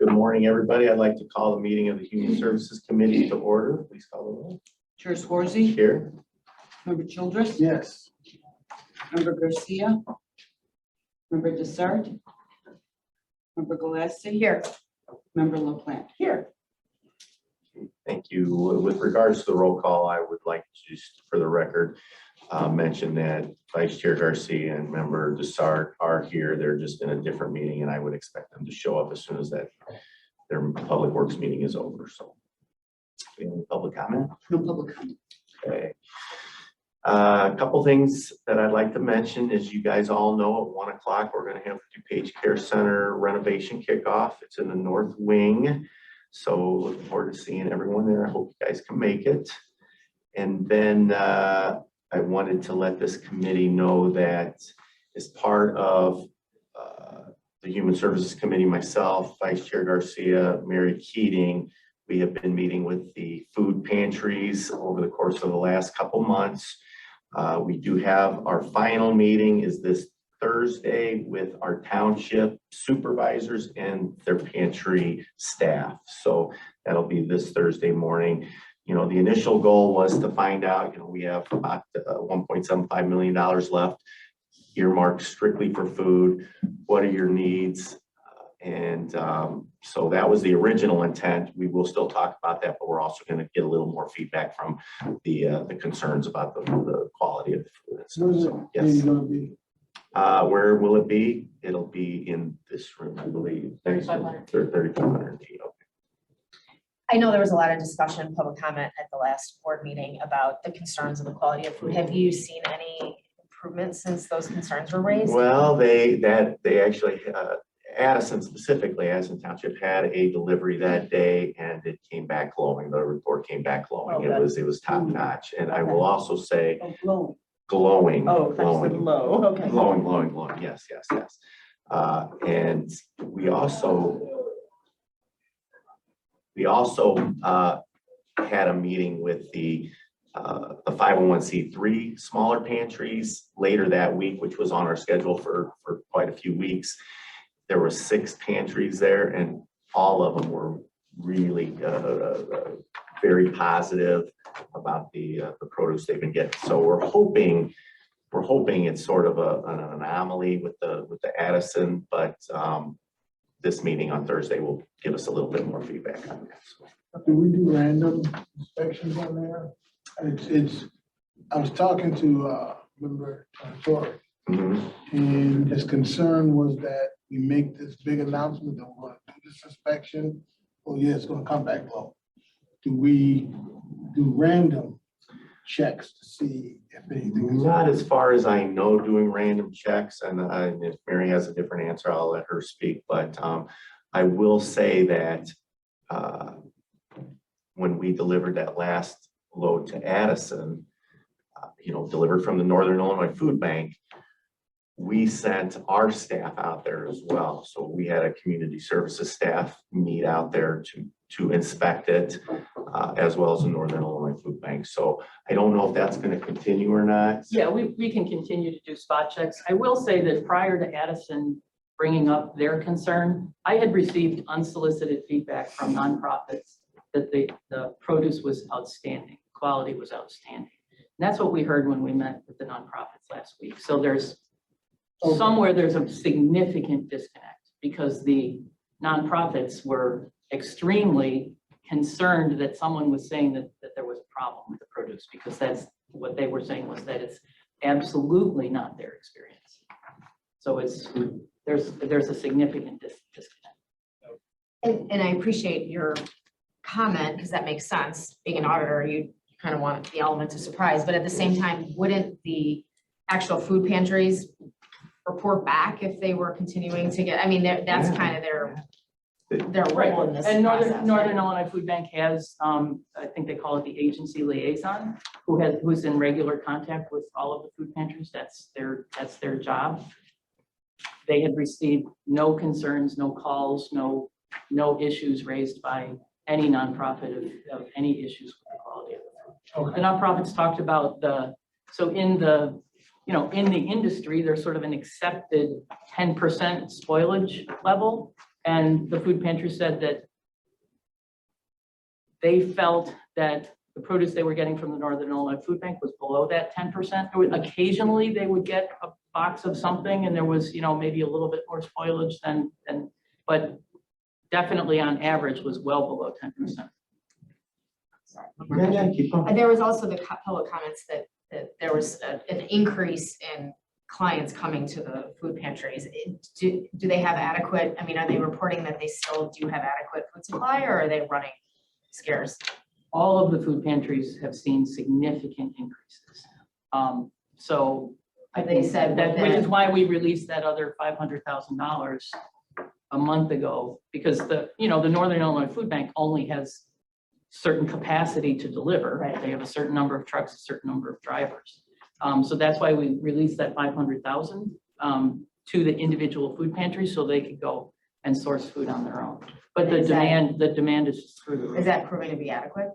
Good morning, everybody. I'd like to call the meeting of the Human Services Committee to order. Please call the roll. Chair Swarzy. Here. Member Childress. Yes. Member Garcia. Member Desart. Member Galassi. Here. Member LaPlante. Here. Thank you. With regards to the roll call, I would like to just, for the record, mention that Vice Chair Garcia and Member Desart are here. They're just in a different meeting, and I would expect them to show up as soon as that their Public Works meeting is over. So, any public comment? No public comment. Okay. A couple things that I'd like to mention is you guys all know at 1 o'clock we're going to have the DuPage Care Center renovation kickoff. It's in the north wing. So looking forward to seeing everyone there. I hope you guys can make it. And then I wanted to let this committee know that as part of the Human Services Committee, myself, Vice Chair Garcia, Mary Keating, we have been meeting with the food pantries over the course of the last couple months. We do have our final meeting is this Thursday with our township supervisors and their pantry staff. So that'll be this Thursday morning. You know, the initial goal was to find out, you know, we have about $1.75 million left earmarked strictly for food. What are your needs? So that was the original intent. We will still talk about that, but we're also going to get a little more feedback from the concerns about the quality of the food. So, yes. Where will it be? It'll be in this room, I believe. 3,500. 3,500 feet. Okay. I know there was a lot of discussion, public comment at the last board meeting about the concerns of the quality of food. Have you seen any improvements since those concerns were raised? Well, they actually, Addison specifically, Addison Township had a delivery that day, and it came back glowing. The report came back glowing. Oh, it was top notch. And I will also say, Oh, glowing. Oh, glowing. low. Okay. Glowing. Yes. And we also had a meeting with the 501c3 smaller pantries later that week, which was on our schedule for quite a few weeks. There were 6 pantries there, and all of them were really very positive about the produce they've been getting. So we're hoping it's sort of an anomaly with the Addison, but this meeting on Thursday will give us a little bit more feedback on that. So. Do we do random inspections on there? I was talking to member Torrey, and his concern was that we make this big announcement that we're going to do this inspection. Well, yeah, it's going to come back low. Do we do random checks to see if anything is Not as far as I know, doing random checks, and if Mary has a different answer, I'll let her speak. But I will say that when we delivered that last load to Addison, delivered from the Northern Illinois Food Bank, we sent our staff out there as well. So we had a community services staff meet out there to inspect it, as well as the Northern Illinois Food Bank. So I don't know if that's going to continue or not. Yeah, we can continue to do spot checks. I will say that prior to Addison bringing up their concern, I had received unsolicited feedback from nonprofits that the produce was outstanding, quality was outstanding. And that's what we heard when we met with the nonprofits last week. So there's somewhere there's a significant disconnect because the nonprofits were extremely concerned that someone was saying that there was a problem with the produce, because that's what they were saying was that it's absolutely not their experience. So there's a significant disconnect. And I appreciate your comment, because that makes sense. Being an auditor, you kind of want the element of surprise, but at the same time, wouldn't the actual food pantries report back if they were continuing to get, I mean, that's kind of their role in this And process, Northern Illinois Food Bank has, I think they call it the agency liaison, who's in regular contact with all of the food pantries. That's their job. They had received no concerns, no calls, no issues raised by any nonprofit of any issues with the quality of the food. Okay. The nonprofits talked about in the industry, there's sort of an accepted 10% spoilage level. And the food pantry said that they felt that the produce they were getting from the Northern Illinois Food Bank was below that 10%. Occasionally, they would get a box of something and there was, maybe a little bit more spoilage than, but definitely on average was well below 10%. Yeah, keep going. There was also the public comments that there was an increase in clients coming to the food pantries. Do they have adequate, are they reporting that they still do have adequate food supply, or are they running scarce? All of the food pantries have seen significant increases. So I They think said that, that- which is why we released that other $500,000 a month ago, because the Northern Illinois Food Bank only has certain capacity to deliver. Right. They have a certain number of trucks, a certain number of drivers. So that's why we released that 500,000 to the individual food pantries so they could go and source food on their own. But the demand is just through the roof. Is that proving to be adequate?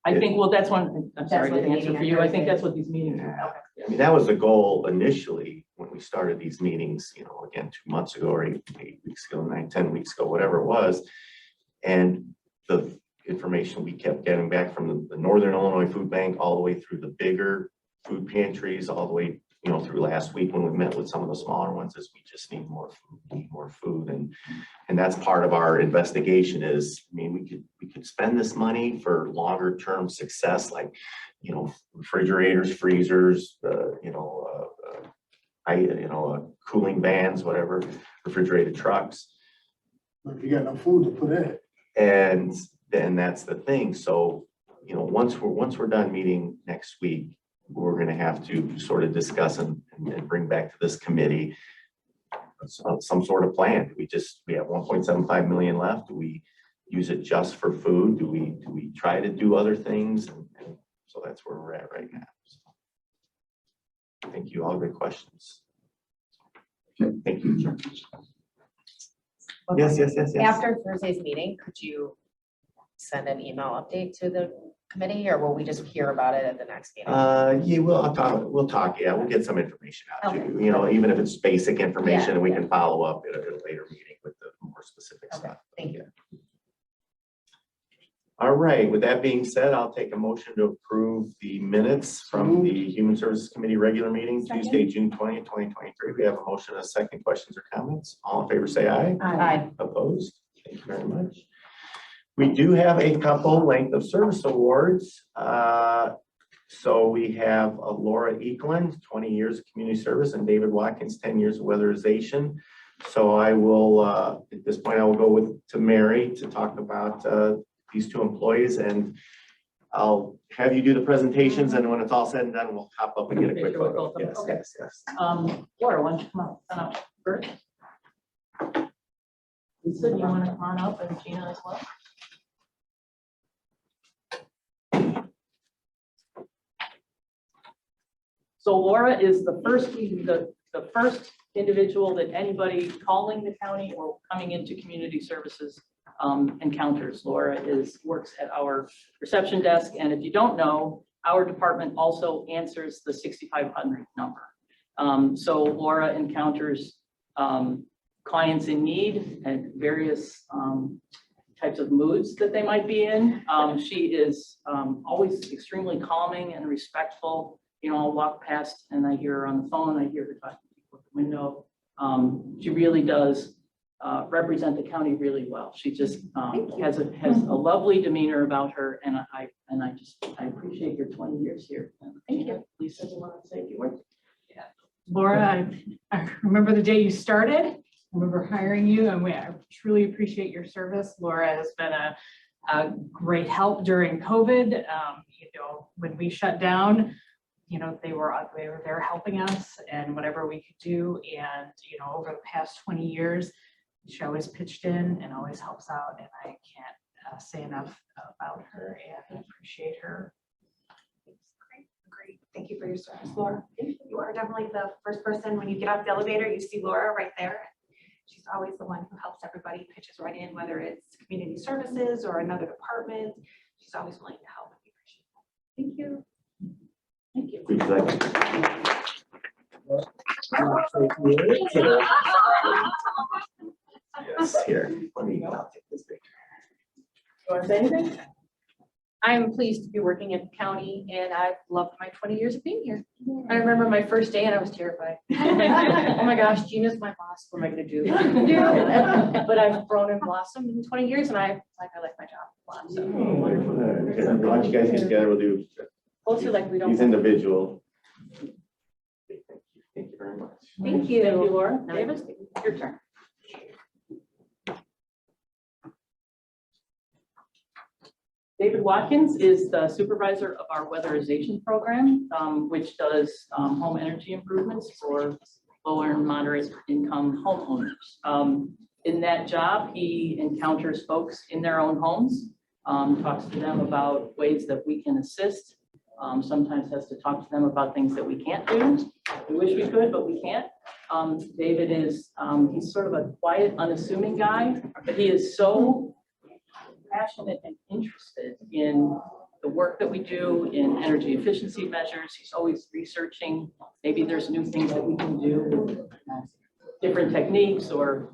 I think, well, that's one, I'm sorry, what to the answer meeting for on you. I think Thursday that's what these meetings are. Yeah. That was the goal initially when we started these meetings, again, 2 months ago or 8 weeks ago, 10 weeks ago, whatever it was. And the information we kept getting back from the Northern Illinois Food Bank all the way through the bigger food pantries, all the way, through last week when we met with some of the smaller ones, is we just need more food. And that's part of our investigation is, we could spend this money for longer term success, like, refrigerators, freezers, cooling vans, whatever, refrigerated trucks. If you got no food to put in it. And then that's the thing. So, once we're done meeting next week, we're going to have to sort of discuss and bring back to this committee some sort of plan. We have 1.75 million left. Do we use it just for food? Do we try to do other things? And so that's where we're at right now. So, thank you. All good questions. Thank you. Sure. Yes. After Thursday's meeting, could you send an email update to the committee, or will we just hear about it at the next meeting? Yeah, we'll talk. Yeah, we'll get some information out to you, even if it's basic information, and we can follow up at a later meeting with the more specific stuff. Thank you. All right, with that being said, I'll take a motion to approve the minutes from the Human Services Committee regular meeting, Tuesday, June 20th, 2023. We have a motion and a second. Questions or comments? All in favor, say aye. Aye. Opposed? Thank you very much. We do have a couple length of service awards. So we have Laura Eklund, 20 years of community service, and David Watkins, 10 years of weatherization. So I will, at this point, I will go to Mary to talk about these two employees, and I'll have you do the presentations, and when it's all said and done, we'll hop up and get a quick photo. Yes. Laura, why don't you come up first? Lisa, do you want to come on up, and Gina as well? So Laura is the first individual that anybody calling the county or coming into community services encounters. Laura works at our reception desk, and if you don't know, our department also answers the 6500 number. So Laura encounters clients in need and various types of moods that they might be in. She is always extremely calming and respectful. I'll walk past and I hear her on the phone, I hear her talking to people at the window. She really does represent the county really well. She just has a lovely demeanor about her, and I appreciate your 20 years here. Thank you. Lisa, do you want to say a few words? Yeah. Laura, I remember the day you started. I remember hiring you, and I truly appreciate your service. Laura has been a great help during COVID. When we shut down, they were there helping us and whatever we could do. And, over the past 20 years, she always pitched in and always helps out. And I can't say enough about her and appreciate her. Great. Thank you for your service, Laura. You are definitely the first person when you get off the elevator, you see Laura right there. She's always the one who helps everybody, pitches right in, whether it's community services or another department. She's always willing to help. Thank you. Thank you. Would you like Yes, here. Let me, I'll take this picture. Want to say anything? I'm pleased to be working in the county and I've loved my 20 years of being here. I remember my first day and I was terrified. Oh my gosh, Gina's my boss. What am I gonna do? But I've grown and blossomed in 20 years and I like my job a lot. So Why don't you guys get together, we'll do also like we don't. these individual. Thank you very much. Thank you. Thank you, Laura. David, your turn. David Watkins is the supervisor of our weatherization program, which does home energy improvements for lower and moderate income homeowners. In that job, he encounters folks in their own homes, talks to them about ways that we can assist. Sometimes has to talk to them about things that we can't do. We wish we could, but we can't. David is, he's sort of a quiet, unassuming guy, but he is so passionate and interested in the work that we do in energy efficiency measures. He's always researching. Maybe there's new things that we can do, different techniques or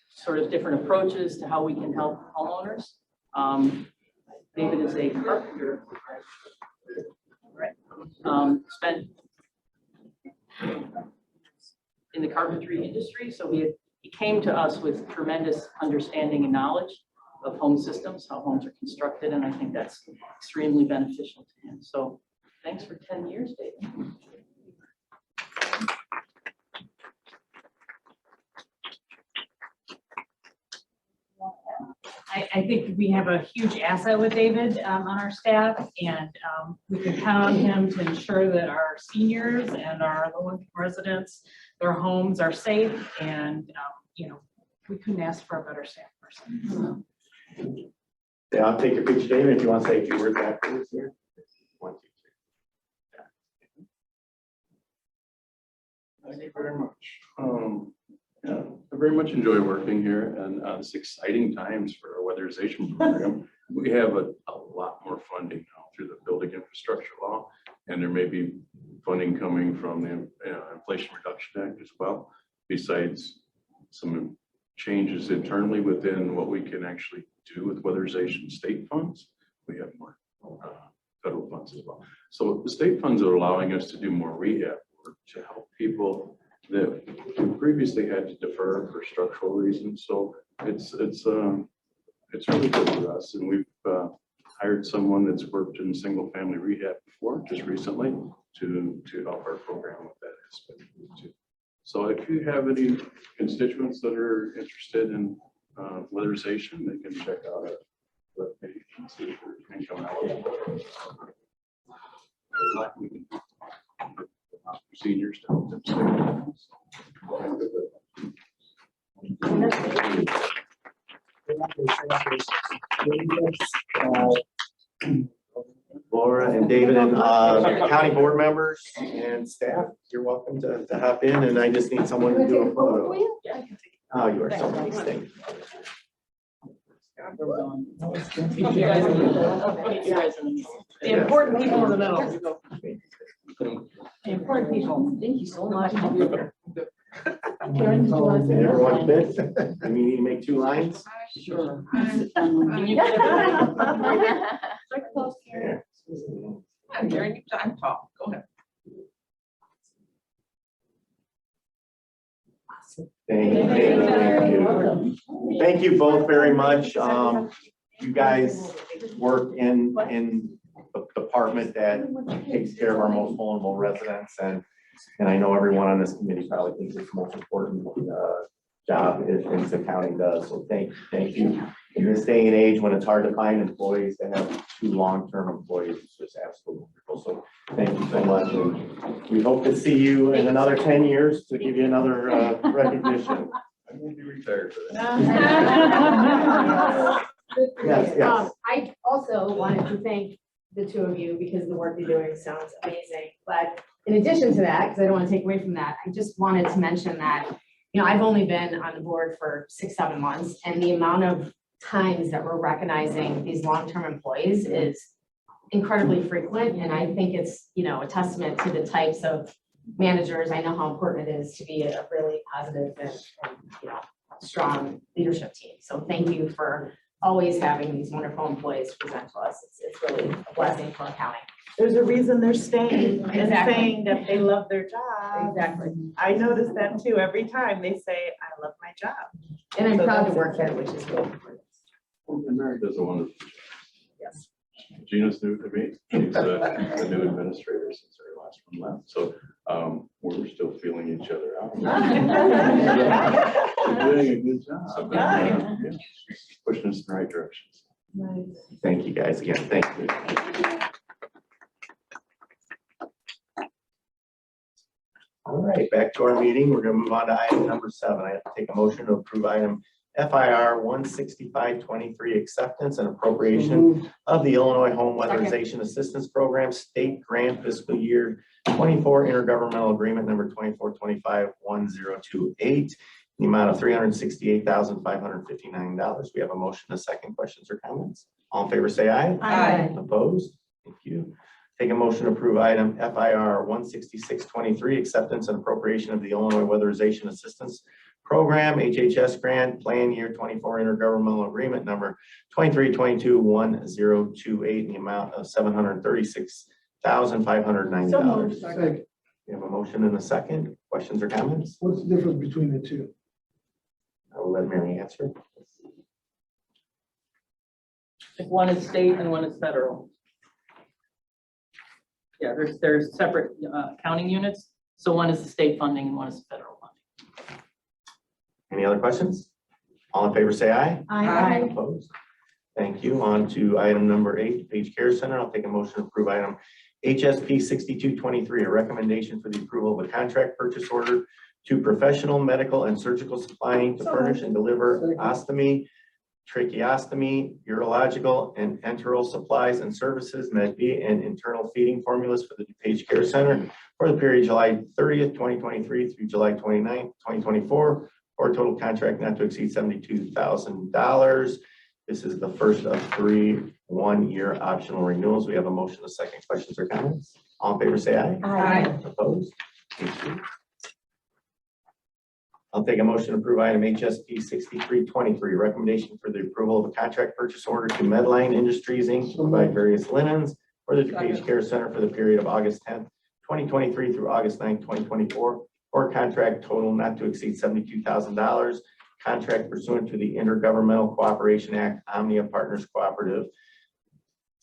sort of different approaches to how we can help homeowners. David is a carpenter. Right. Spent in the carpentry industry, so he came to us with tremendous understanding and knowledge of home systems, how homes are constructed, and I think that's extremely beneficial to him. So thanks for 10 years, David. I think we have a huge asset with David on our staff, and we can count on him to ensure that our seniors and our low-income residents, their homes are safe, and you know, we couldn't ask for a better staff person. Yeah, I'll take your picture, David, if you want to say a few words afterwards here. 1, 2, 3. Thank you very much. Yeah, I very much enjoy working here, and it's exciting times for our weatherization program. We have a lot more funding now through the building infrastructure law, and there may be funding coming from the Inflation Reduction Act as well, besides some changes internally within what we can actually do with weatherization state funds. We have more federal funds as well. So the state funds are allowing us to do more rehab work to help people that we previously had to defer for structural reasons. So it's really good for us, and we've hired someone that's worked in single family rehab before, just recently, to help our program with that aspect too. So if you have any constituents that are interested in weatherization, they can check out our webpage and see if there's income eligible. For seniors to help them Laura and David and county board members and staff, you're welcome to hop in, and I just need someone to do a photo. Oh, you are so nice, thank you. Keep you guys in the middle. Keep you guys in the middle. The important people in the middle. The important people. Thank you so much. Karen, did you want to say Everyone fit? And we need to make 2 lines? Sure. Can you get it? Yeah. I'm tall. Go ahead. Thank you. Thank you both very much. You guys work in the department that takes care of our most vulnerable residents, and I know everyone on this committee probably thinks it's the most important job as the county does. So thank you. In this day and age, when it's hard to find employees, to have 2 long-term employees is just absolutely wonderful. So thank you so much, and we hope to see you in another 10 years to give you another recognition. I won't be retired for that. Yes. I also wanted to thank the 2 of you because the work you're doing sounds amazing. But in addition to that, because I don't want to take away from that, I just wanted to mention that, you know, I've only been on the board for 6-7 months, and the amount of times that we're recognizing these long-term employees is incredibly frequent. And I think it's, you know, a testament to the types of managers, I know how important it is to be a really positive and, you know, strong leadership team. So thank you for always having these wonderful employees present to us. It's really a blessing for accounting. There's a reason they're staying and Exactly. saying that they love their job. Exactly. I notice that too. Every time they say, I love my job. And I'm So proud to that's- work here, which is really important. And Mary does a wonderful job. Yes. Gina's new to me. She's a new administrator since our last one left. So we're still feeling each other out. You're doing a good job. So, yeah, she's pushing us in the right direction. Thank you guys again. Thank you. All right, back to our meeting. We're gonna move on to item number 7. I have to take a motion to approve item FIR 16523, acceptance and appropriation of the Illinois Home Weatherization Assistance Program State Grant Fiscal Year 24 Intergovernmental Agreement number 2425-1028, the amount of $368,559. We have a motion, a second. Questions or comments? All in favor, say aye. Aye. Opposed? Thank you. Take a motion to approve item FIR 16623, acceptance and appropriation of the Illinois Weatherization Assistance Program, HHS Grant, Plan Year 24 Intergovernmental Agreement number 2322-1028, in the amount of $736,590. Second, We have a motion and a second. Questions or comments? what's the difference between the two? I will let Mary answer. One is state and one is federal. Yeah, there's separate accounting units. So one is the state funding and one is the federal funding. Any other questions? All in favor, say aye. Aye. Opposed? Thank you. On to item number 8, DuPage Care Center. I'll take a motion to approve item HSP 6223, a recommendation for the approval of a contract purchase order to Professional Medical and Surgical Supplying to furnish and deliver ostomy, tracheostomy, urological, and enteral supplies and services, Med B, and internal feeding formulas for the DuPage Care Center for the period July 30th, 2023 through July 29th, 2024, for a total contract not to exceed $72,000. This is the first of 3 one-year optional renewals. We have a motion, a second. Questions or comments? All in favor, say aye. Aye. Opposed? Thank you. I'll take a motion to approve item HSP 6323, recommendation for the approval of a contract purchase order to Medline Industries, Inc. to provide various linens for the DuPage Care Center for the period of August 10th, 2023 through August 9th, 2024, for a contract total not to exceed $72,000. Contract pursuant to the Intergovernmental Cooperation Act, Omnia Partners Cooperative.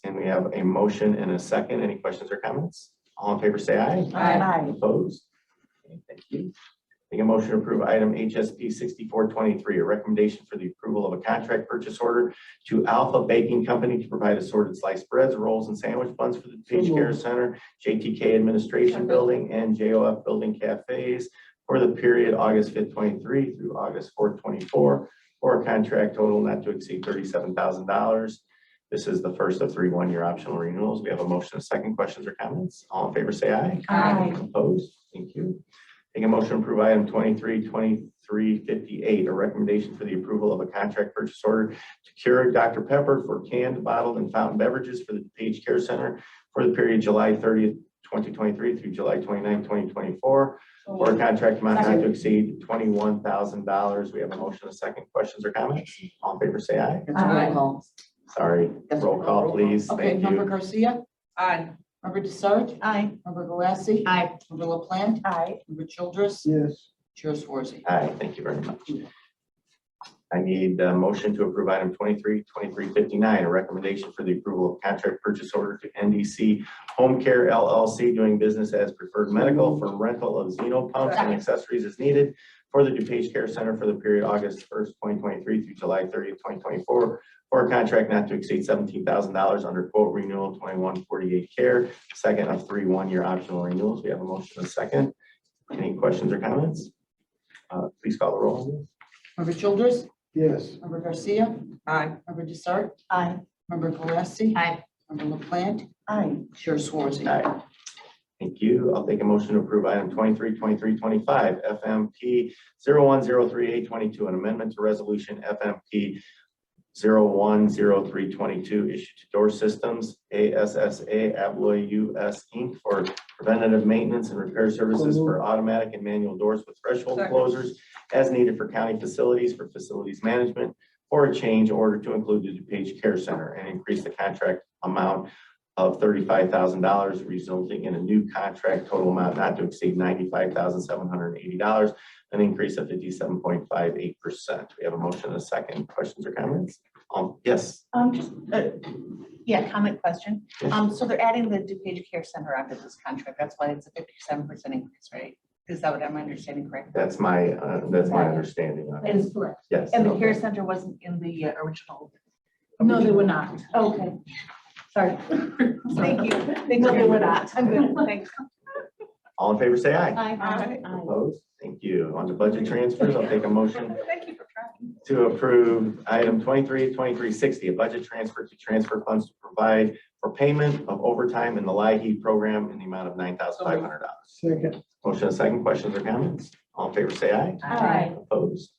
And we have a motion and a second. Any questions or comments? All in favor, say aye. Aye. Opposed? Okay, thank you. Take a motion to approve item HSP 6423, a recommendation for the approval of a contract purchase order to Alpha Baking Company to provide assorted sliced breads, rolls, and sandwich buns for the DuPage Care Center, JTK Administration Building, and JOF Building Cafes for the period August 5th, 23 through August 4th, 24, for a contract total not to exceed $37,000. This is the first of 3 one-year optional renewals. We have a motion, a second. Questions or comments? All in favor, say aye. Aye. Opposed? Thank you. Take a motion to approve item 232358, a recommendation for the approval of a contract purchase order to Keurig Dr. Pepper for canned, bottled, and fountain beverages for the DuPage Care Center for the period July 30th, 2023 through July 29th, 2024, for a contract amount not to exceed $21,000. We have a motion, a second. Questions or comments? All in favor, say aye. That's a roll call. Sorry, That's roll call, please. Okay, Thank Member you. Garcia, Aye. Member Desart, Aye. Member Galassi. Aye. Member LaPlante, Aye. Member Childress, Yes, Chair Swarzy. Aye, thank you very much. I need a motion to approve item 232359, a recommendation for the approval of contract purchase order to NDC Home Care LLC, doing business as Preferred Medical, for rental of Xeno pumps and accessories as needed for the DuPage Care Center for the period August 1st, 2023 through July 30th, 2024, for a contract not to exceed $17,000 under quote renewal 2148 Care, second of 3 one-year optional renewals. We have a motion, a second. Any questions or comments? Please call the roll. Member Childress, yes, Member Garcia, Aye. Member Desart, Aye. Member Galassi. Aye. Member LaPlante, Aye. Chair Swarzy. Aye. Thank you. I'll take a motion to approve item 232325, FMP 0103A22, an amendment to resolution FMP 010322 issued to Door Systems, ASSA Abloy US Inc. for preventative maintenance and repair services for automatic and manual doors with threshold closers as needed for county facilities for facilities management for a change order to include the DuPage Care Center and increase the contract amount of $35,000, resulting in a new contract total amount not to exceed $95,780, an increase of 57.58%. We have a motion and a second. Questions or comments? Yes. Just, yeah, comment question. So they're adding the DuPage Care Center onto this contract. That's why it's a 57% increase, right? Is that what I'm understanding correct? That's my understanding of That it. is correct. Yes. And the okay. care center wasn't in the original? No, they would not. Okay, Sorry. thank you. No, they would not. I'm good, thanks. All in favor, say aye. Aye. Opposed? Thank you. On to budget transfers, I'll take a motion Thank you for trying. to approve item 2360, a budget transfer to transfer funds to provide for payment of overtime in the LIHEAP program in the amount of $9,500. Second. Motion and second. Questions or comments? All in favor, say aye. Aye. Opposed?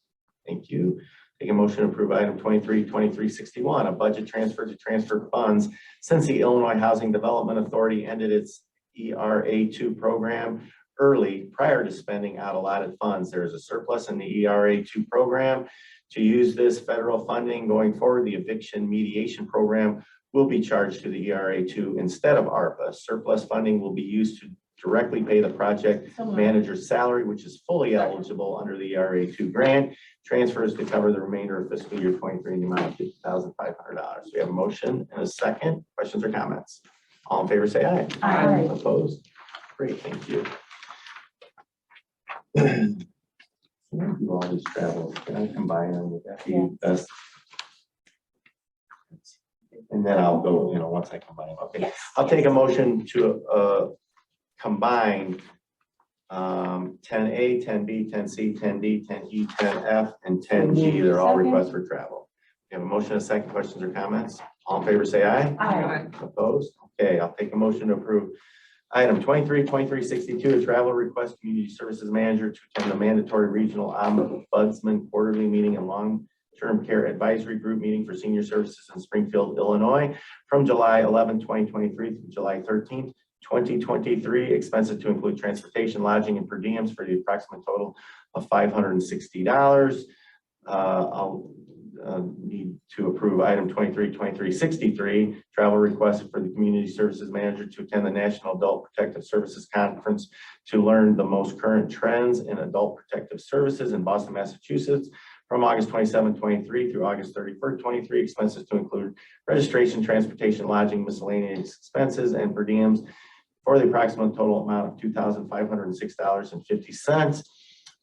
Thank you. Take a motion to approve item 2361, a budget transfer to transfer funds since the Illinois Housing Development Authority ended its ERA2 program early prior to spending out allotted funds. There is a surplus in the ERA2 program. To use this federal funding going forward, the eviction mediation program will be charged to the ERA2 instead of ARPA. Surplus funding will be used to directly pay the project manager's salary, which is fully eligible under the ERA2 grant. Transfers to cover the remainder of fiscal year 23 in the amount of $50,500. We have a motion and a second. Questions or comments? All in favor, say aye. Aye. Opposed? Great, thank you. Do all these travels, can I combine them with that? That's- And then I'll go, once I combine them, okay. Yes. I'll take a motion to combine 10A, 10B, 10C, 10D, 10E, 10F, and 10G. They're all requests for travel. We have a motion, a second. Questions or comments? All in favor, say aye. Aye. Opposed? Okay, I'll take a motion to approve item 2362, a travel request, community services manager to attend the mandatory regional ombudsman quarterly meeting and long-term care advisory group meeting for senior services in Springfield, Illinois, from July 11, 2023 through July 13th, 2023. Expenses to include transportation, lodging, and per diems for the approximate total of $560. I'll need to approve item 2363, travel request for the community services manager to attend the National Adult Protective Services Conference to learn the most current trends in adult protective services in Boston, Massachusetts, from August 27, 23 through August 31st, 23. Expenses to include registration, transportation, lodging, miscellaneous expenses, and per diems for the approximate total amount of $2,506.50.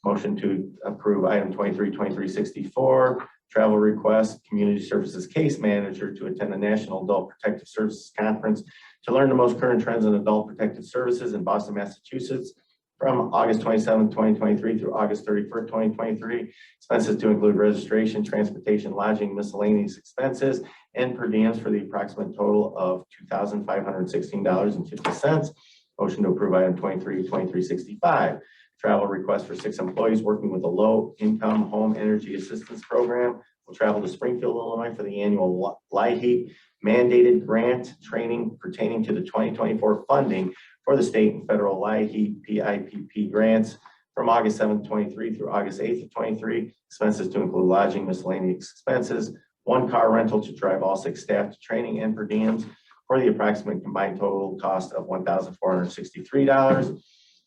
Motion to approve item 2364, travel request, community services case manager to attend the National Adult Protective Services Conference to learn the most current trends in adult protective services in Boston, Massachusetts, from August 27, 2023 through August 31st, 2023. Expenses to include registration, transportation, lodging, miscellaneous expenses, and per diems for the approximate total of $2,516.50. Motion to approve item 2365, travel request for 6 employees working with a low-income home energy assistance program will travel to Springfield, Illinois for the annual LIHEAP mandated grant training pertaining to the 2024 funding for the state and federal LIHEAP PIPP grants from August 7th, 23 through August 8th of 23. Expenses to include lodging, miscellaneous expenses, 1 car rental to drive all 6 staff to training, and per diems for the approximate combined total cost of $1,463.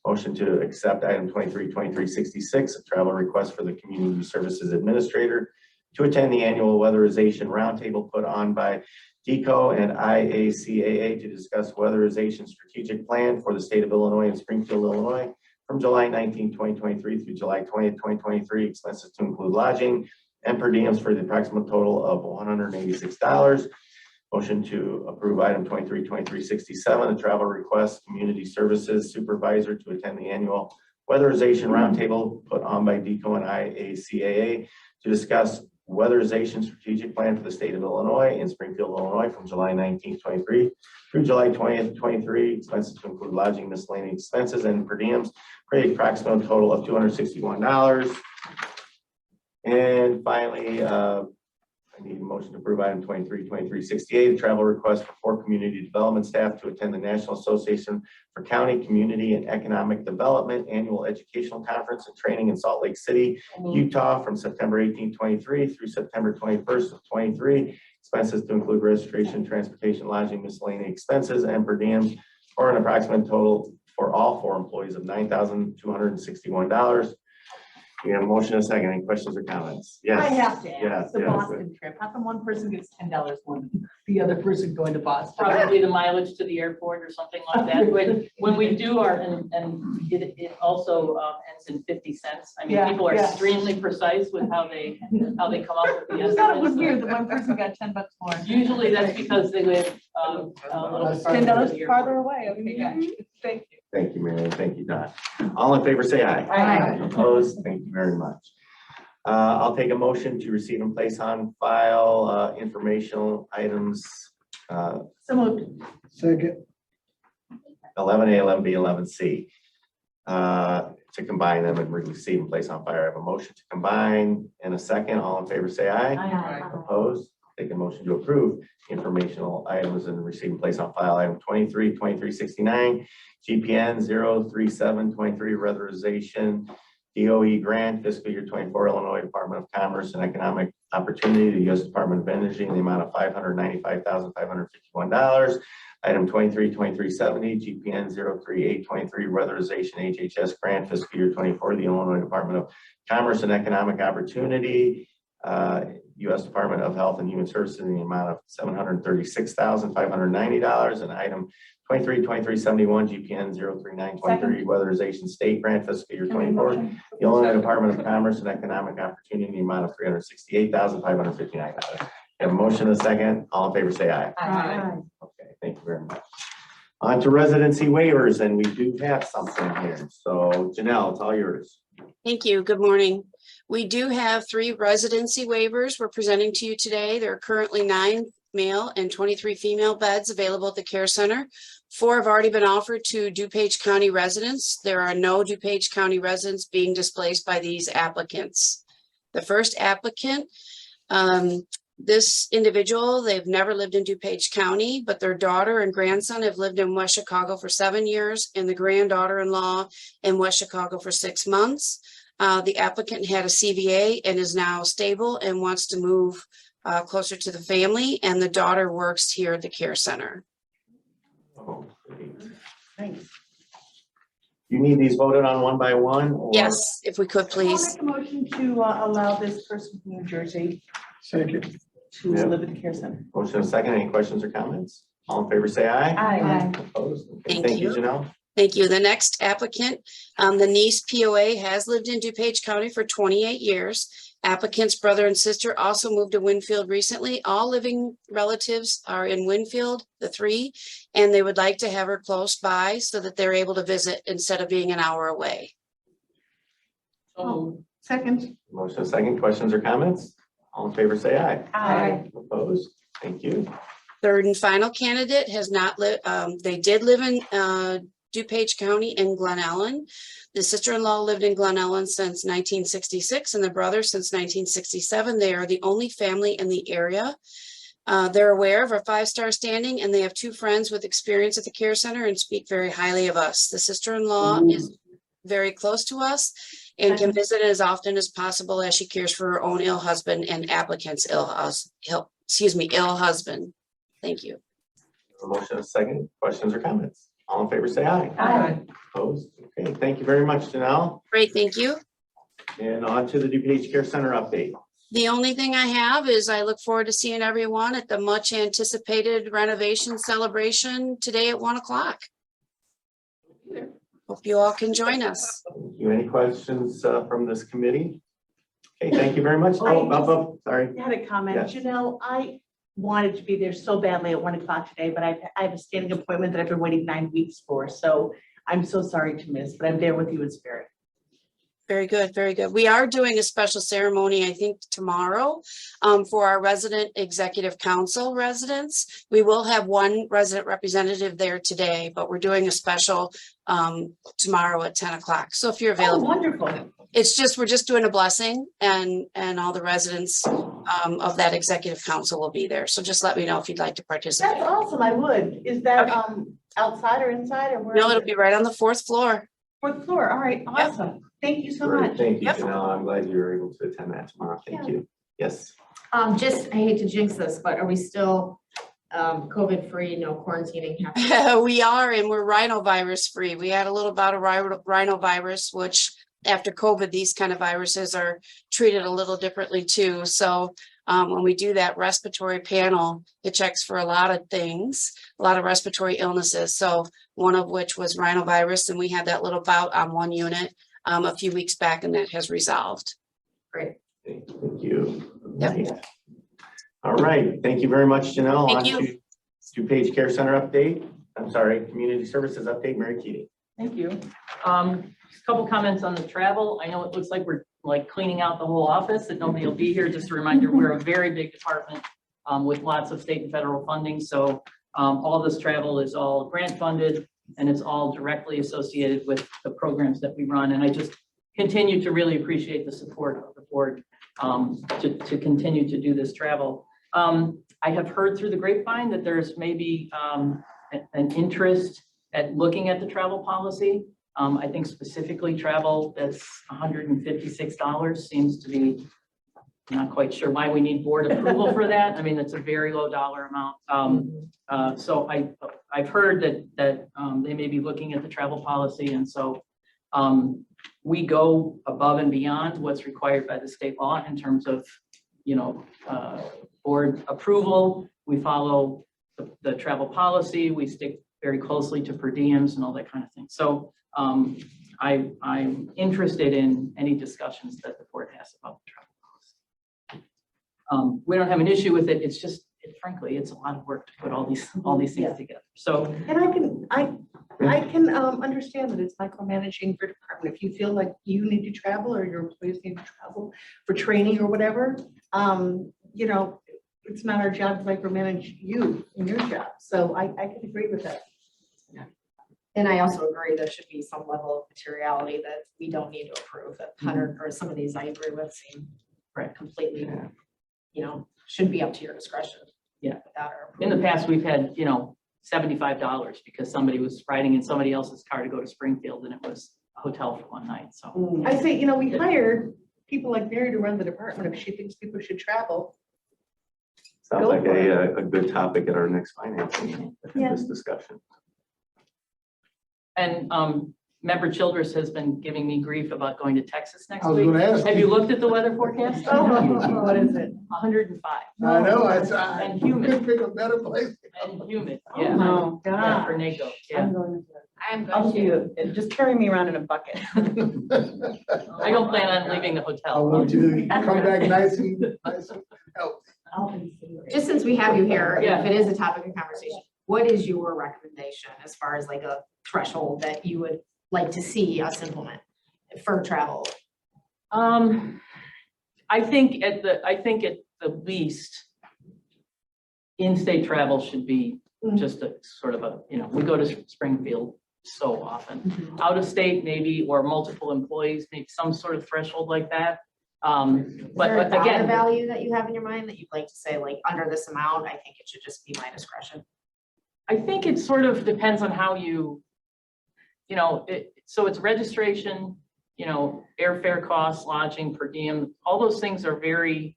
Motion to accept item 2366, a travel request for the community services administrator to attend the annual weatherization roundtable put on by DECO and IACAA to discuss weatherization strategic plan for the state of Illinois and Springfield, Illinois, from July 19, 2023 through July 20th, 2023. Expenses to include lodging and per diems for the approximate total of $186. Motion to approve item 2367, a travel request, community services supervisor to attend the annual weatherization roundtable put on by DECO and IACAA to discuss weatherization strategic plan for the state of Illinois and Springfield, Illinois, from July 19th, 23 through July 20th, 23. Expenses to include lodging, miscellaneous expenses, and per diems for the approximate total of $261. And finally, I need a motion to approve item 23-2368, a travel request for 4 community development staff to attend the National Association for County, Community, and Economic Development Annual Educational Conference and Training in Salt Lake City, Utah, from September 18, 23 through September 21st of 23. Expenses to include registration, transportation, lodging, miscellaneous expenses, and per diem, for an approximate total for all 4 employees of $9,261. We have a motion and a second. Any questions or comments? Yes. I have to Yes, ask, the yes. Boston trip, how come one person gets $10 more than the other person going to Boston? Probably the mileage to the airport or something like that. When we do our, and it also ends in 50 cents. I mean, Yeah, people are yeah. extremely precise with how they come up with the I just thought it was estimates. weird that one person got $10 more. Usually that's because they live a little bit farther. $10 from the farther airport. away, okay, gotcha, thank you. Thank you, Mary. Thank you, Don. All in favor, say aye. Aye. Opposed? Thank you very much. I'll take a motion to receive and place on file informational items So moved. Second. 11A, 11B, 11C. To combine them and receive and place on fire. I have a motion to combine and a second. All in favor, say aye. Aye. Opposed? Take a motion to approve informational items and receive and place on file. Item 23-2369, GPN 03723, weatherization DOE grant, fiscal year 24, Illinois Department of Commerce and Economic Opportunity, the U.S. Department of Energy, in the amount of $595,551. Item 23-2370, GPN 03823, weatherization HHS grant, fiscal year 24, the Illinois Department of Commerce and Economic Opportunity, U.S. Department of Health and Human Services, in the amount of $736,590. And item 23-2371, GPN 03923, weatherization state grant, fiscal year 24, the Illinois Department of Commerce and Economic Opportunity, in the amount of $368,559. Have a motion and a second. All in favor, say aye. Aye. Okay, thank you very much. On to residency waivers, and we do have something here. So Janelle, it's all yours. Thank you. Good morning. We do have 3 residency waivers we're presenting to you today. There are currently 9 male and 23 female beds available at the care center. 4 have already been offered to DuPage County residents. There are no DuPage County residents being displaced by these applicants. The first applicant, this individual, they've never lived in DuPage County, but their daughter and grandson have lived in West Chicago for 7 years, and the granddaughter-in-law in West Chicago for 6 months. The applicant had a CVA and is now stable and wants to move closer to the family, and the daughter works here at the care center. Oh, great. Thanks. You need these voted on one by one? Or? Yes, if we could, I'll please. make a motion to allow this person from New Jersey Second. to Yeah. live at the care center. Motion and a second. Any questions or comments? All in favor, say aye. Aye. Opposed? Okay, Thank thank you, you. Janelle. Thank you. The next applicant, the niece POA, has lived in DuPage County for 28 years. Applicant's brother and sister also moved to Winfield recently. All living relatives are in Winfield, the 3, and they would like to have her close by so that they're able to visit instead of being an hour away. So Second. Motion and a second. Questions or comments? All in favor, say aye. Aye. Opposed? Thank you. Third and final candidate has not lived, they did live in DuPage County in Glen Ellen. The sister-in-law lived in Glen Ellen since 1966 and the brother since 1967. They are the only family in the area. They're aware of our 5-star standing, and they have 2 friends with experience at the care center and speak very highly of us. The sister-in-law is very close to us and can visit as often as possible as she cares for her own ill husband and applicant's ill husband. Thank you. Motion and a second. Questions or comments? All in favor, say aye. Aye. Opposed? Okay, thank you very much, Janelle. Great, thank you. And on to the DuPage Care Center update. The only thing I have is I look forward to seeing everyone at the much anticipated renovation celebration today at 1 o'clock. Hope you all can join us. Thank you. Any questions from this committee? Okay, thank you very much. Sorry. I had a comment. Yes. Janelle, I wanted to be there so badly at 1 o'clock today, but I have a standing appointment that I've been waiting 9 weeks for. So I'm so sorry to miss, but I'm there with you in spirit. Very good, very good. We are doing a special ceremony, I think tomorrow, for our resident executive council residents. We will have 1 resident representative there today, but we're doing a special tomorrow at 10 o'clock. So if you're Oh, available, wonderful. it's just, we're just doing a blessing and all the residents of that executive council will be there. So just let me know if you'd like to That's participate. awesome, I would. Is that, Okay. outside or inside or where? No, is it'll it? be right on the 4th floor. Fourth floor, all right, awesome. Thank you so Great, much. thank you, Yep. Janelle. I'm glad you were able to attend that tomorrow. Thank you. Yes. Just, I hate to jinx this, but are we still COVID-free, no quarantining happening? We are, and we're rhinovirus free. We had a little bout of rhinovirus, which after COVID, these kind of viruses are treated a little differently too. So when we do that respiratory panel, it checks for a lot of things, a lot of respiratory illnesses. So one of which was rhinovirus, and we had that little bout on one unit a few weeks back, and that has resolved. Great. Thank you. Yep. All right, thank you very much, Janelle. Thank On you. to DuPage Care Center update. I'm sorry, Community Services update, Mary Keating. Thank you. Just a couple comments on the travel. I know it looks like we're like cleaning out the whole office, that nobody will be here. Just a reminder, we're a very big department with lots of state and federal funding. So all this travel is all grant funded, and it's all directly associated with the programs that we run. And I just continue to really appreciate the support of the board to continue to do this travel. I have heard through the grapevine that there's maybe an interest at looking at the travel policy. I think specifically travel that's $156 seems to be, I'm not quite sure why we need board approval for that. I mean, it's a very low dollar amount. So I've heard that they may be looking at the travel policy, and so we go above and beyond what's required by the state law in terms of, board approval. We follow the travel policy. We stick very closely to per diems and all that kind of thing. So I'm interested in any discussions that the board has about the travel policy. We don't have an issue with it. It's just, frankly, it's a lot of work to put all these things together. So, And I can understand that it's micromanaging your department. If you feel like you need to travel or your employees need to travel for training or whatever, it's not our job to micromanage you in your job. So I can agree with that. And I also agree there should be some level of materiality that we don't need to approve. That 100 or some of these I agree with seem completely, should be up to your discretion. Yeah. Without our in the approval. past, we've had, $75 because somebody was riding in somebody else's car to go to Springfield, and it was a hotel for one night. So I say, we hired people like Mary to run the department. If she thinks people should travel. Sounds like a good topic at our next finance meeting, this discussion. And Member Childress has been giving me grief about going to Texas next I was week. gonna ask. Have you looked at the weather forecast? What is it? 105 I know, And humid. couldn't pick a better place. and humid. Oh Yeah. my Yeah, God. for NACO. Yeah. I'm I'll going do it. Just carry me around in a bucket. I don't plan on leaving the I hotel. want you to come back nice and healthy. just since we have you here, Yeah. if it is a topic of conversation, what is your recommendation as far as like a threshold that you would like to see us implement for travel? I think at the least, in-state travel should be just a sort of a, we go to Springfield so often. Out of state maybe, or multiple employees, maybe some sort of threshold like that. Is there a But dollar again, value that you have in your mind that you'd like to say, like, under this amount, I think it should just be my discretion? I think it sort of depends on how so it's registration, airfare costs, lodging, per diem, all those things are very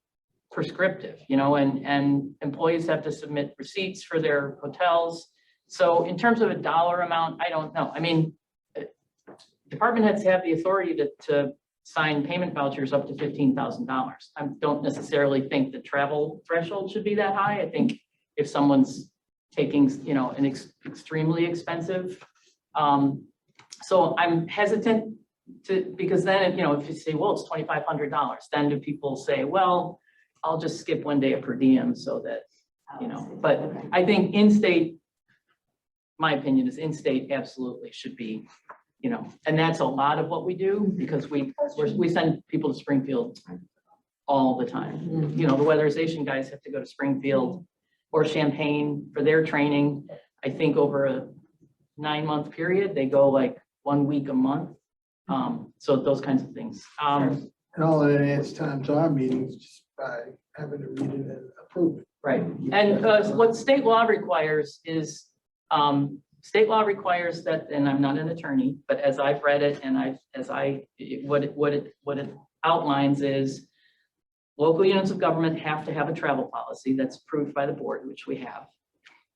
prescriptive, and employees have to submit receipts for their hotels. So in terms of a dollar amount, I don't know. I mean, department heads have the authority to sign payment vouchers up to $15,000. I don't necessarily think the travel threshold should be that high. I think if someone's taking, an extremely expensive, so I'm hesitant because then, if you say, well, it's $2,500, then do people say, well, I'll just skip one day of per diem so that, but I think in-state, my opinion is in-state absolutely should be, and that's a lot of what we do because we send people to Springfield all the time. The weatherization guys have to go to Springfield or Champaign for their training. I think over a 9-month period, they go like 1 week a month. So those kinds of things. And all of that adds time to our meetings just by having to read it and approve it. Right, and what state law requires is, state law requires that, and I'm not an attorney, but as I've read it and what it outlines is local units of government have to have a travel policy that's approved by the board, which we have.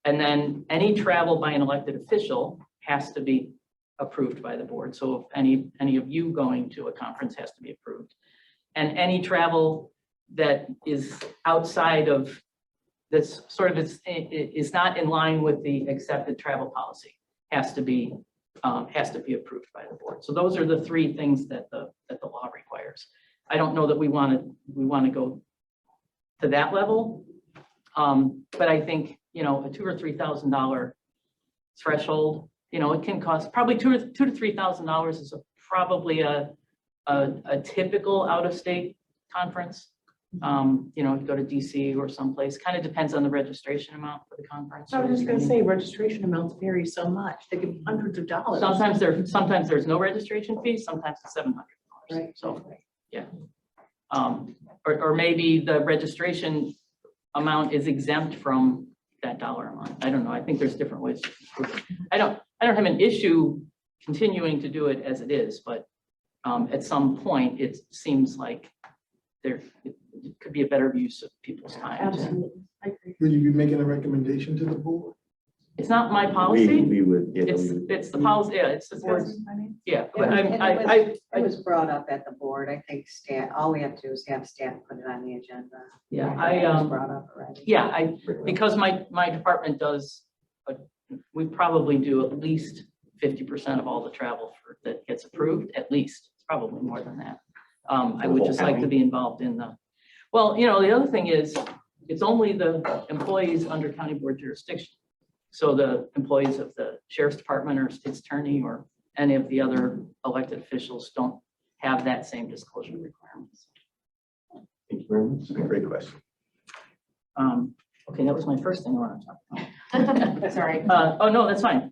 And then any travel by an elected official has to be approved by the board. So if any of you going to a conference has to be approved. And any travel that is outside of this sort of is not in line with the accepted travel policy has to be approved by the board. So those are the three things that the law requires. I don't know that we want to go to that level. But I think, you know, a $2,000 or $3,000 threshold, you know, it can cost probably $2,000 to $3,000 is probably a typical out-of-state conference. You know, go to DC or someplace, kind of depends on the registration amount for the conference. I was just gonna say, registration amounts vary so much. They could be hundreds of dollars. Sometimes there's no registration fee, sometimes it's $700. Right. So, yeah. Or maybe the registration amount is exempt from that dollar amount. I don't know. I think there's different ways to prove it. I don't have an issue continuing to do it as it is, but at some point it seems like it could be a better use of people's time. Absolutely. I agree. Will you be making a recommendation to the board? It's not my policy. We would, yeah, we would. It's the policy. Yeah, it's the board's. Yeah, but It was brought up at the board. I think staff, all we have to do is have staff put it on the agenda. yeah, It was brought up already. yeah, because my department does, we probably do at least 50% of all the travel that gets approved, at least. It's probably more than that. I would just like to be involved in well, you know, the other thing is, it's only the employees under county board jurisdiction. So the employees of the sheriff's department or state's attorney or any of the other elected officials don't have that same disclosure requirements. Thank you very much. Great question. Okay, that was my first thing I want to talk about. Sorry. Oh, no, that's fine.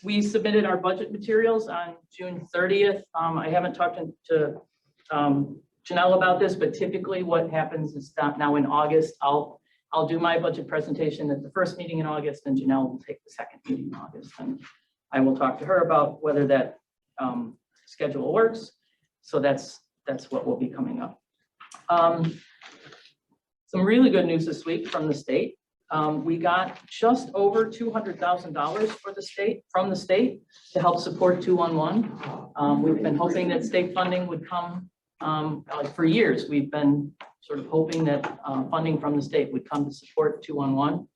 We submitted our budget materials on June 30th. I haven't talked to Janelle about this, but typically what happens is that now in August, I'll do my budget presentation at the first meeting in August, and Janelle will take the second meeting in August. And I will talk to her about whether that schedule works. So that's what will be coming up. Some really good news this week from the state. We got just over $200,000 from the state to help support 211. We've been hoping that state funding would come. For years, we've been sort of hoping that funding from the state would come to support 211.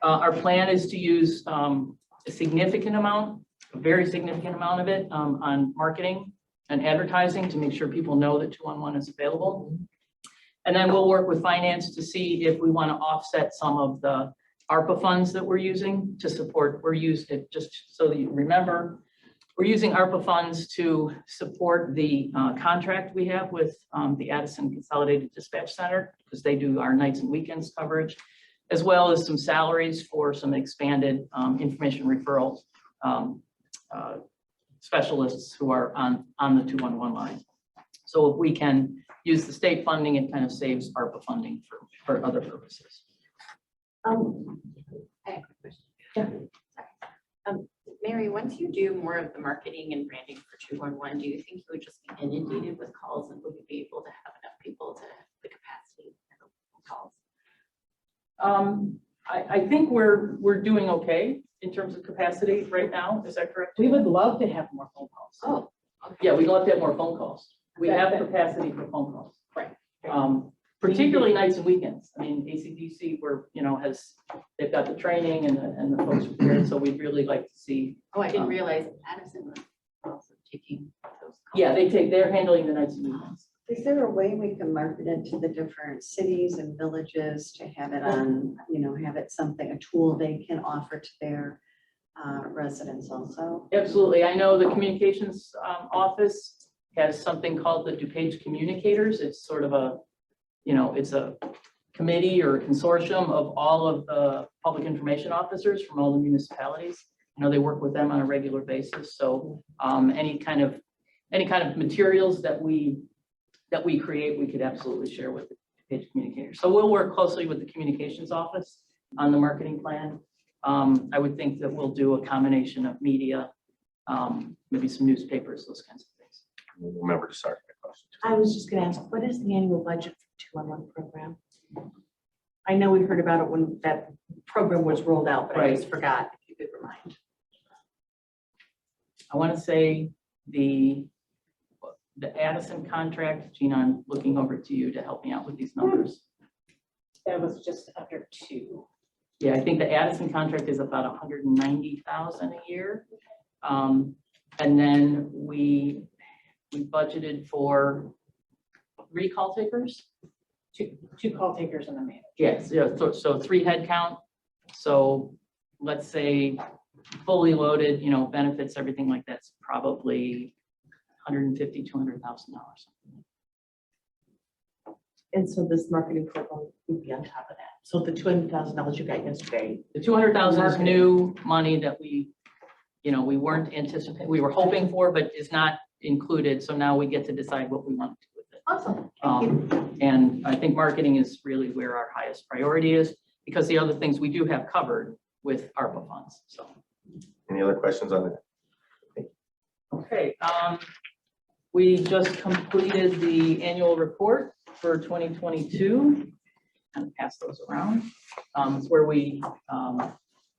Our plan is to use a significant amount, a very significant amount of it on marketing and advertising to make sure people know that 211 is available. And then we'll work with finance to see if we want to offset some of the ARPA funds that we're using to support. Just so that you remember, we're using ARPA funds to support the contract we have with the Addison Consolidated Dispatch Center, because they do our nights and weekends coverage, as well as some salaries for some expanded information referral specialists who are on the 211 line. So if we can use the state funding, it kind of saves ARPA funding for other purposes. I have a question. Yeah. Mary, once you do more of the marketing and branding for 211, do you think you would just be inundated with calls, and would you be able to have enough people to have the capacity for calls? I think we're doing okay in terms of capacity right now. Is that correct? We would love to have more phone calls. Oh, okay. Yeah, we'd love to have more phone calls. We have capacity for phone calls. Right. Particularly nights and weekends. I mean, ACDC, they've got the training and the folks prepared, so we'd really like to see. Oh, I didn't realize Addison was also taking those calls. Yeah, they're handling the nights and weekends. Is there a way we can market it to the different cities and villages to have it on, have it something, a tool they can offer to their residents also? Absolutely. I know the communications office has something called the DuPage Communicators. It's sort of it's a committee or a consortium of all of the public information officers from all the municipalities. They work with them on a regular basis. So any kind of materials that we create, we could absolutely share with the DuPage communicator. So we'll work closely with the communications office on the marketing plan. I would think that we'll do a combination of media, maybe some newspapers, those kinds of things. Remember to start my question. I was just gonna ask, what is the annual budget for 2-on-1 program? I know we heard about it when that program was rolled out, but I just forgot, if you could remind. I want to say the Addison contract, Gina, I'm looking over to you to help me out with these numbers. That was just under 2. Yeah, I think the Addison contract is about 190,000 a year. And then we budgeted for 3 call takers. Two call takers and a manager. Yes, yeah, so 3 head count. So let's say fully loaded, benefits, everything like that's probably $150,000, $200,000. And so this marketing program would be on top of that. So the $200,000 you got yesterday. The 200,000 is new money that we weren't anticipating, we were hoping for, but is not included. So now we get to decide what we want to do with it. Awesome. And I think marketing is really where our highest priority is, because the other things we do have covered with ARPA funds, so. Any other questions on that? Okay, we just completed the annual report for 2022 and pass those around. It's where we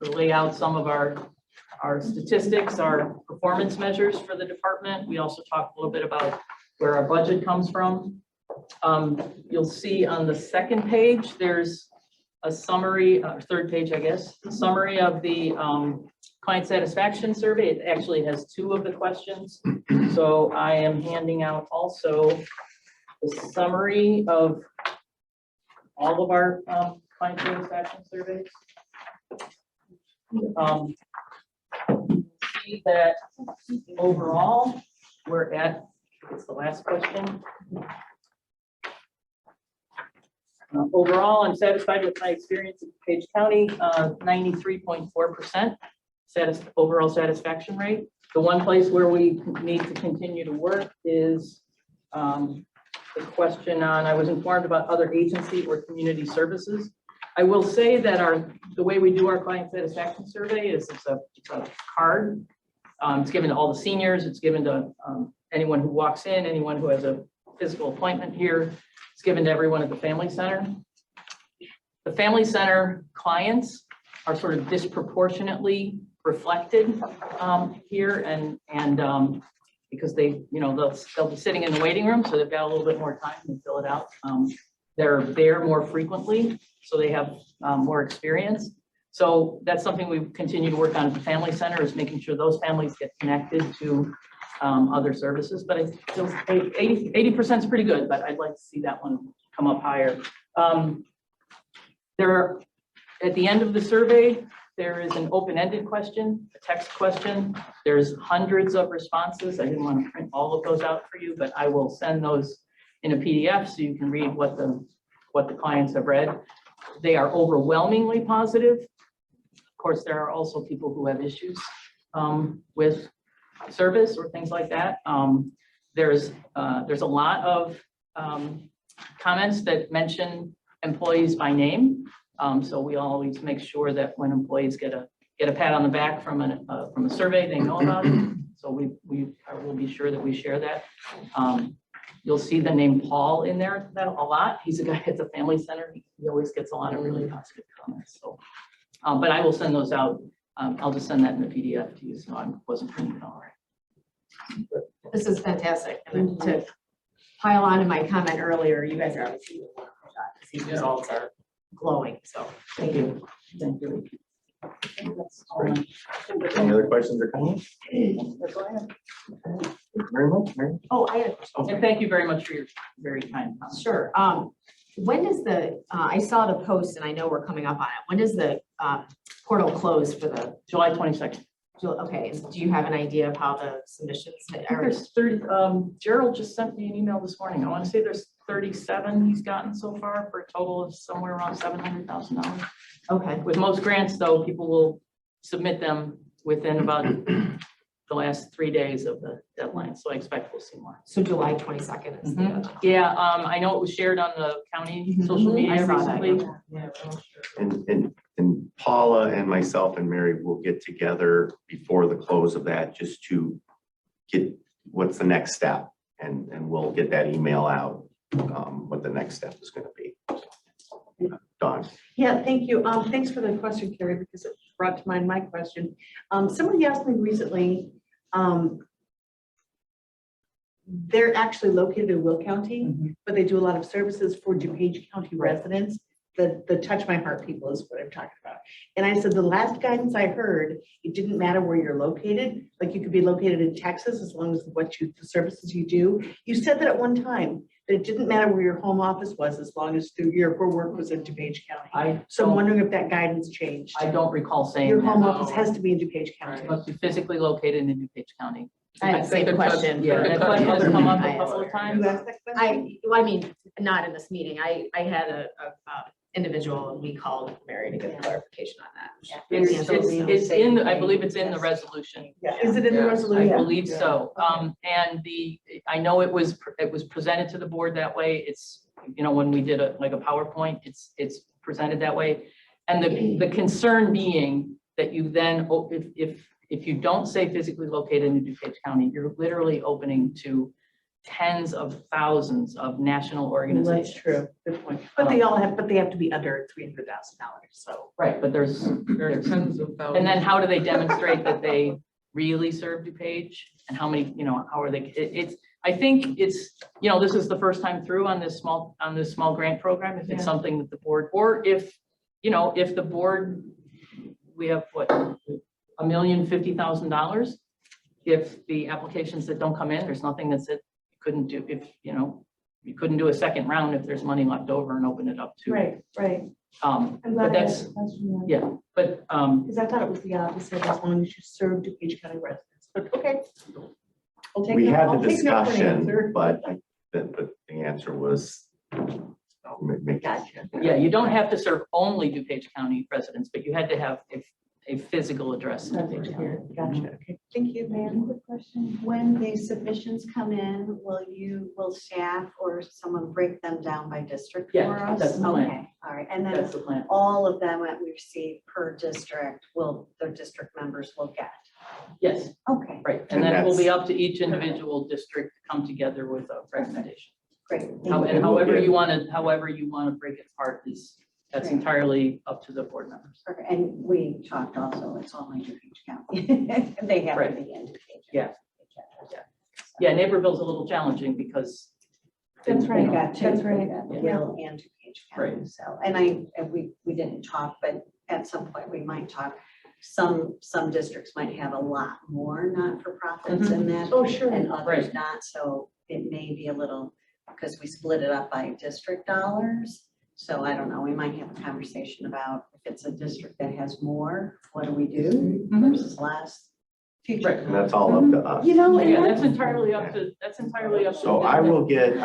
lay out some of our statistics, our performance measures for the department. We also talk a little bit about where our budget comes from. You'll see on the second page, there's a summary, or third page, I guess, a summary of the client satisfaction survey. It actually has 2 of the questions. So I am handing out also the summary of all of our client satisfaction surveys. See that overall, we're at, it's the last question. Overall, I'm satisfied with my experience in DuPage County, 93.4% overall satisfaction rate. The one place where we need to continue to work is the question on, I was informed about other agency or community services. I will say that the way we do our client satisfaction survey is it's a card. It's given to all the seniors. It's given to anyone who walks in, anyone who has a physical appointment here. It's given to everyone at the Family Center. The Family Center clients are sort of disproportionately reflected here, and because they'll be sitting in the waiting room, so they've got a little bit more time to fill it out. They're there more frequently, so they have more experience. So that's something we continue to work on at the Family Center, is making sure those families get connected to other services. But I still 80% is pretty good, but I'd like to see that one come up higher. At the end of the survey, there is an open-ended question, a text question. There's hundreds of responses. I didn't want to print all of those out for you, but I will send those in a PDF so you can read what the clients have read. They are overwhelmingly positive. Of course, there are also people who have issues with service or things like that. There's a lot of comments that mention employees by name. So we always make sure that when employees get a pat on the back from a survey, they know about it. So we will be sure that we share that. You'll see the name Paul in there a lot. He's a guy at the Family Center. He always gets a lot of really positive comments. So, but I will send those out. I'll just send that in the PDF to you, so I wasn't printing it all right. This is fantastic. And to pile on to my comment earlier, you guys are obviously doing a wonderful job. These results are glowing, so thank you. Thank you. That's all. Any other questions or comments? Go ahead. Thank you very much, Mary. Oh, I had a question. And thank you very much for your very kind comments. Sure. When does I saw the post and I know we're coming up on it. When does the portal close for the, July 22nd. okay, do you have an idea of how the submissions I think are? there's 30, Gerald just sent me an email this morning. I want to say there's 37 he's gotten so far for a total of somewhere around $700,000. Okay, With most grants though, people will submit them within about the last 3 days of the deadline, so I expect we'll see more. So July 22nd is the deadline. Yeah, I know it was shared on the county social I media saw that, recently. And Paula and myself and Mary will get together before the close of that just to get what's the next step. And we'll get that email out, what the next step is gonna be. Dawn. Yeah, thank you. Thanks for the question, Carrie, because it brought to mind my question. Somebody asked me recently, they're actually located in Will County, but they do a lot of services for DuPage County residents. The touch my heart people is what I'm talking about. And I said, the last guidance I heard, it didn't matter where you're located. Like you could be located in Texas as long as the services you do. You said that at one time, that it didn't matter where your home office was as long as your work was in DuPage County. So I'm wondering if that guidance changed. I don't recall saying Your that. home office has to be in DuPage County. It must be physically located in DuPage County. I had the same question. Yeah, that question has come up a couple of You times. asked that question? I mean, not in this meeting. I had a individual and we called Mary to get clarification on that. It's in, I believe it's in the resolution. Is it in the I resolution? believe so. And I know it was presented to the board that way. It's, you know, when we did a PowerPoint, it's presented that way. And the concern being that you then, if you don't say physically located in DuPage County, you're literally opening to tens of thousands of national organizations. That's true. Good point. But they have to be under $300,000. So. Right, but there's tons of thousands. and then how do they demonstrate that they really serve DuPage? And how many, you know, how are they, I think it's, you know, this is the first time through on this small grant program. If it's something that the board, or if, you know, if the board, we have what, $1,050,000. If the applications that don't come in, there's nothing that said you couldn't do, if, you know, you couldn't do a second round if there's money left over and open it up to. Right. I'm But glad that's, yeah, but, because I thought it was the opposite, as long as you serve DuPage County residents. But okay. I'll take We no- had I'll the take no for an discussion, answer. but the answer was. Gotcha. yeah, you don't have to serve only DuPage County residents, but you had to have a physical address in DuPage County. Gotcha. Okay. Thank you, ma'am. Quick question. When the submissions come in, will staff or someone break them down by district Yeah, for us? that's the plan. Okay, all right. And then That's the plan. all of them that we receive per district the district members will get. Yes, Okay, right. And And then it will be that's- up to each individual district to come together with a recommendation. great. And however you want to break it apart that's Right. entirely up to the board members. Perfect. And we talked also, it's all in DuPage County. They have to Right. be in DuPage. Yeah. Yeah, Naperville's a little challenging because. That's They right. got two. That's right. They got Yeah. Will and DuPage County. Right. So, and we didn't talk, but at some point we might talk. Some districts might have a lot more not-for-profits in that. Oh, sure. And others Right. not, so it may be a little, because we split it up by district dollars. So I don't know, we might have a conversation about if it's a district that has more, what do we do versus less? Right. And that's all up to us. You know, and Yeah, that's- that's entirely up to. So I will get,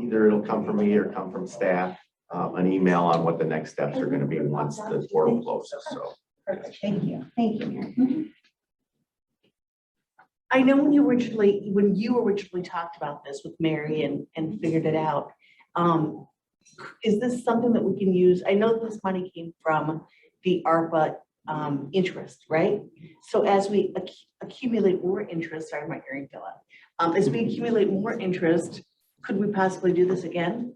either it'll come from me or come from staff, an email on what the next steps are gonna be once the portal closes, so. Perfect, thank you, Mary. I know when you originally talked about this with Mary and figured it out, is this something that we can use? I know this money came from the ARPA interest, right? So as we accumulate more interest, sorry, my hearing fell out. As we accumulate more interest, could we possibly do this again?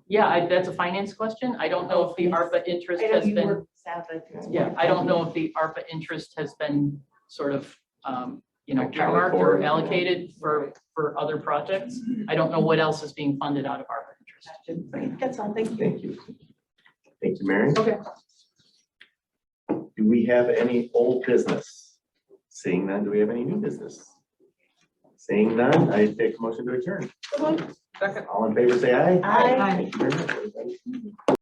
Yeah, that's a finance question. I don't know if the ARPA interest I know has you been, work south, I think it's yeah, more- I don't know if the ARPA interest has been sort of, Accounted earmarked for. or allocated for other projects. I don't know what else is being funded out of ARPA interest. Great, that's all, thank you. Thank you. Thank you, Mary. Okay. Do we have any old business? Seeing none, do we have any new business? Seeing none, I take a motion to adjourn. All in favor, say aye. Aye. Thank you very much, everybody.